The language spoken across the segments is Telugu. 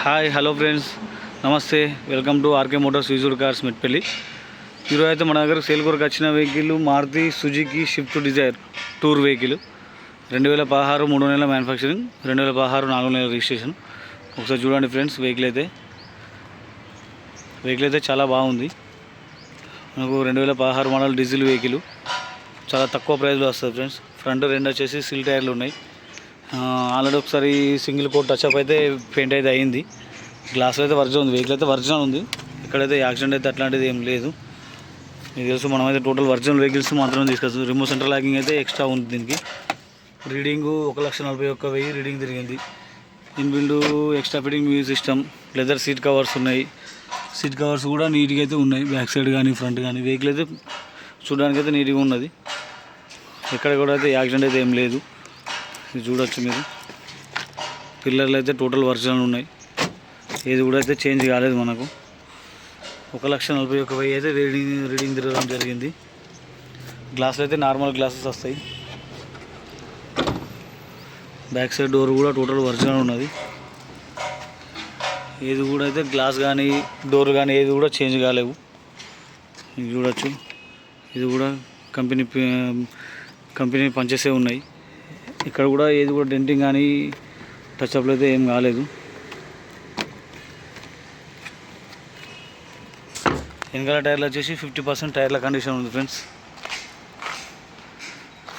హాయ్ హలో ఫ్రెండ్స్, నమస్తే. Welcome to R K Motors used cars Metpalli. ఈరోజు అయితే మన దగ్గర సేల్ కొరకు వచ్చిన vehicle Maruti Suzuki Swift Dzire tour vehicle 2016 3 నెలల మ్యానుఫ్యాక్చరింగ్, 2016 4 నెలల రిజిస్ట్రేషన్. ఒకసారి చూడండి ఫ్రెండ్స్, వెహికల్ అయితే చాలా బాగుంది. మనకు 2016 మోడల్ డీజిల్ వెహికల్ చాలా తక్కువ ప్రైస్లో వస్తుంది ఫ్రెండ్స్. ఫ్రంట్ రెండు వచ్చేసి సిల్ టైర్లు ఉన్నాయి. ఆల్రెడీ ఒకసారి సింగిల్ కోట్ టచ్అప్ అయితే పెయింట్ అయితే అయింది. గ్లాస్ అయితే ఒరిజినల్ ఉంది, వెహికల్ అయితే ఒరిజినల్ ఉంది. ఇక్కడైతే యాక్సిడెంట్ అయితే అట్లాంటిది ఏం లేదు. మీకు తెలుసు, మనమైతే టోటల్ ఒరిజినల్ వెహికల్స్ మాత్రమే తీసుకొస్తాం. రిమోట్ సెంటర్ లాకింగ్ అయితే ఎక్స్ట్రా ఉంది. దీనికి రీడింగు 1,41,000 రీడింగ్ తిరిగింది. Inbuilt extra fitting music system, leather seat covers ఉన్నాయి. సీట్ కవర్స్ కూడా నీట్గా అయితే ఉన్నాయి, బ్యాక్ సైడ్ కానీ ఫ్రంట్ కానీ. వెహికల్ అయితే చూడడానికి అయితే నీట్గా ఉన్నది. ఎక్కడ కూడా అయితే యాక్సిడెంట్ అయితే ఏం లేదు. ఇది చూడొచ్చు మీరు. పిల్లర్లు అయితే టోటల్ ఒరిజినల్ ఉన్నాయి, ఏది కూడా అయితే చేంజ్ కాలేదు. మనకు 1,41,000 అయితే రీడింగ్ తిరగడం జరిగింది. గ్లాసులు అయితే నార్మల్ గ్లాసెస్ వస్తాయి. బ్యాక్ సైడ్ డోర్ కూడా టోటల్ ఒరిజినల్ ఉన్నది. ఏది కూడా అయితే గ్లాస్ కానీ డోర్ కానీ ఏది కూడా చేంజ్ కాలేవు. ఇది చూడొచ్చు, ఇది కూడా కంపెనీ పంచేసే ఉన్నాయి. ఇక్కడ కూడా ఏది కూడా డెంటింగ్ కానీ టచ్అప్లు అయితే ఏం కాలేదు. వెనకాల టైర్లు వచ్చేసి 50% టైర్ల కండిషన్ ఉంది ఫ్రెండ్స్.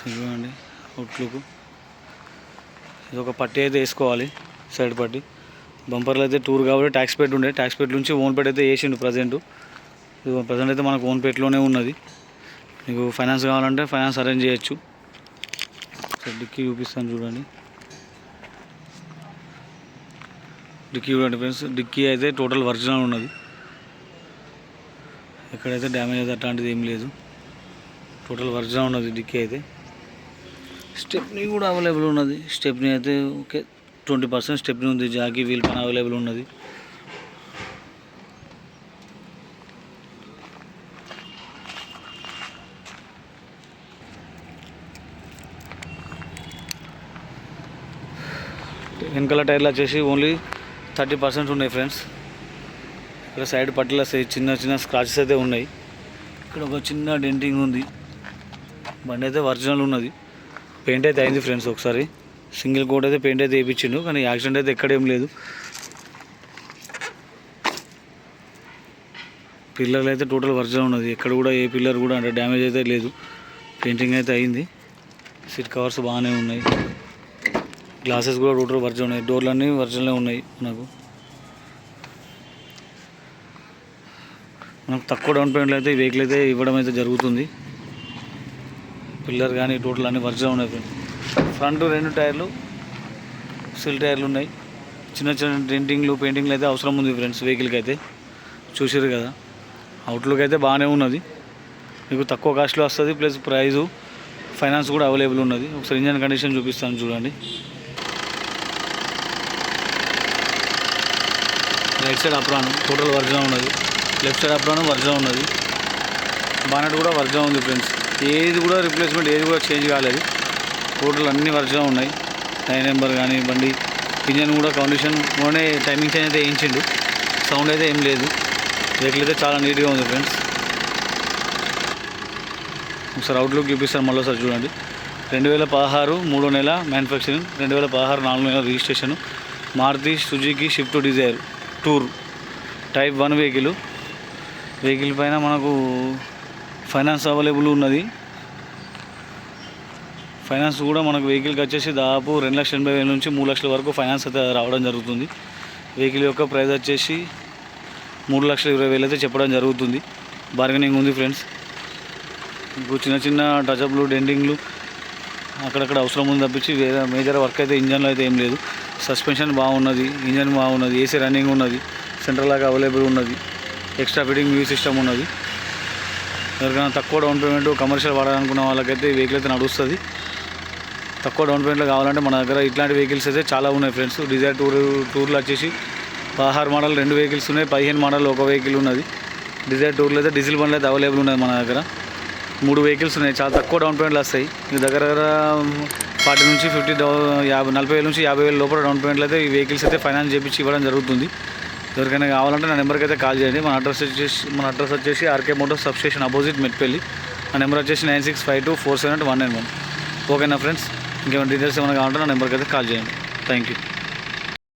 చూడండి అవుట్లుక్. ఇది ఒక పట్టి అయితే వేసుకోవాలి, సైడ్ పట్టి. బంపర్లు అయితే టూర్ కాబట్టి ట్యాక్స్ పెట్ ఉండే, ట్యాక్స్ పెట్ నుంచి ఓన్ పెట్ అయితే వేసిండు ప్రజెంట్ అయితే మనకు ఓన్ పెట్లోనే ఉన్నది. మీకు ఫైనాన్స్ కావాలంటే ఫైనాన్స్ అరేంజ్ చేయొచ్చు. డిక్కీ చూపిస్తాను చూడండి. డిక్కీ చూడండి ఫ్రెండ్స్, డిక్కీ అయితే టోటల్ ఒరిజినల్ ఉన్నది. ఎక్కడైతే డ్యామేజ్ అయితే అట్లాంటిది ఏం లేదు, టోటల్ ఒరిజినల్ ఉన్నది డిక్కీ అయితే. స్టెప్నీ కూడా అవైలబుల్ ఉన్నది. స్టెప్నీ అయితే ఓకే 20% స్టెప్నీ ఉంది. జాకీ వీల్ పైన అవైలబుల్ ఉన్నది. వెనకాల టైర్లు వచ్చేసి ఓన్లీ 30% ఉన్నాయి ఫ్రెండ్స్. ఇక్కడ సైడ్ పట్ల చిన్న స్క్రాచెస్ అయితే ఉన్నాయి. ఇక్కడ ఒక చిన్న డెంటింగ్ ఉంది. బండి అయితే ఒరిజినల్ ఉన్నది. పెయింట్ అయితే అయింది ఫ్రెండ్స్. ఒకసారి సింగిల్ కోట్ అయితే పెయింట్ అయితే వేయించిండు, కానీ యాక్సిడెంట్ అయితే ఎక్కడేం లేదు. పిల్లర్లు అయితే టోటల్ ఒరిజినల్ ఉన్నది. ఎక్కడ కూడా ఏ పిల్లర్ కూడా అంటే డ్యామేజ్ అయితే లేదు. పెయింటింగ్ అయితే అయింది. సీట్ కవర్స్ బాగానే ఉన్నాయి. గ్లాసెస్ కూడా టోటల్ ఒరిజినల్ ఉన్నాయి. డోర్లు అన్నీ ఒరిజినల్ ఉన్నాయి. మనకు తక్కువ డౌన్ పేమెంట్లో అయితే ఈ వెహికల్ అయితే ఇవ్వడం అయితే జరుగుతుంది. పిల్లర్ కానీ టోటల్ అన్నీ ఒరిజినల్ ఉన్నాయి. ఫ్రంట్ రెండు టైర్లు సిల్ టైర్లు ఉన్నాయి. చిన్న డెంటింగ్లు పెయింటింగ్లు అయితే అవసరం ఉంది ఫ్రెండ్స్ వెహికల్కి అయితే. చూసారు కదా, అవుట్లుక్ అయితే బాగానే ఉన్నది. మీకు తక్కువ కాస్ట్లో వస్తుంది, ప్లస్ ప్రైజు ఫైనాన్స్ కూడా అవైలబుల్ ఉన్నది. ఒకసారి ఇంజన్ కండిషన్ చూపిస్తాను చూడండి. Right side apron total original ఉన్నది. లెఫ్ట్ సైడ్ అప్రాన్ ఒరిజినల్ ఉన్నది. బానెట్ కూడా ఒరిజినల్ ఉంది ఫ్రెండ్స్. ఏది కూడా రిప్లేస్మెంట్ ఏది కూడా చేంజ్ కాలేదు. టోటల్ అన్నీ ఒరిజినల్ ఉన్నాయి. టైర్ నెంబర్ కానీ బండి ఇంజన్ కూడా కండిషన్ ఓనే టైమింగ్ చైన్ అయితే వేయించిండు. సౌండ్ అయితే ఏం లేదు. వెహికల్ అయితే చాలా నీట్గా ఉంది ఫ్రెండ్స్. ఒకసారి అవుట్లుక్ చూపిస్తాను మళ్ళీ ఒకసారి చూడండి. 2016 3 నెల మ్యానుఫ్యాక్చరింగ్, 2016 4 నెలల registration. Maruti Suzuki Swift Dzire tour type 1 vehicle పైన మనకు ఫైనాన్స్ అవైలబుల్ ఉన్నది. ఫైనాన్స్ కూడా మనకు వెహికల్కి వచ్చేసి దాదాపు 2,80,000 నుంచి 3 లక్షల వరకు ఫైనాన్స్ అయితే రావడం జరుగుతుంది. వెహికల్ యొక్క ప్రైస్ వచ్చేసి 3,20,000 అయితే చెప్పడం జరుగుతుంది. బార్గెనింగ్ ఉంది ఫ్రెండ్స్. మీకు చిన్న టచ్అప్లు డెంటింగ్లు అక్కడక్కడ అవసరం ఉంది తప్పించి వేరే మేజర్ వర్క్ అయితే ఇంజన్లో అయితే ఏం లేదు. సస్పెన్షన్ బాగున్నది, ఇంజన్ బాగున్నది, ఏసీ రన్నింగ్ ఉన్నది, సెంట్రల్ లాగా అవైలబుల్ ఉన్నది, ఎక్స్ట్రా ఫిట్టింగ్ మ్యూజిక్ సిస్టమ్ ఉన్నది. ఎవరికైనా తక్కువ డౌన్ పేమెంట్ కమర్షియల్ వాడాలనుకున్న వాళ్ళకైతే ఈ వెహికల్ అయితే నడుస్తుంది. తక్కువ డౌన్ పేమెంట్లో కావాలంటే మన దగ్గర ఇట్లాంటి వెహికల్స్ అయితే చాలా ఉన్నాయి ఫ్రెండ్స్. డిజైర్ టూర్లు వచ్చేసి 16 మోడల్ 2 వెహికల్స్ ఉన్నాయి, 15 మోడల్ 1 వెహికల్ ఉన్నది. డిజైర్ టూర్లు అయితే డీజిల్ బండ్లు అయితే అవైలబుల్ ఉన్నది మన దగ్గర. 3 వెహికల్స్ ఉన్నాయి. చాలా తక్కువ డౌన్ పేమెంట్లు వస్తాయి. మీ దగ్గర 40 నుంచి 40,000 నుంచి 50,000 లోపల డౌన్ పేమెంట్లు అయితే ఈ వెహికల్స్ అయితే ఫైనాన్స్ చేయించి ఇవ్వడం జరుగుతుంది. ఎవరికైనా కావాలంటే నా నెంబర్కి అయితే కాల్ చేయండి. మన అడ్రస్ వచ్చేసి R K Motors substation opposite Metpalli. నా నెంబర్ వచ్చేసి 9652478191. ఓకేనా ఫ్రెండ్స్, ఇంకేమైనా డీటెయిల్స్ ఏమైనా కావాలంటే నా నెంబర్కి అయితే కాల్ చేయండి. Thank you.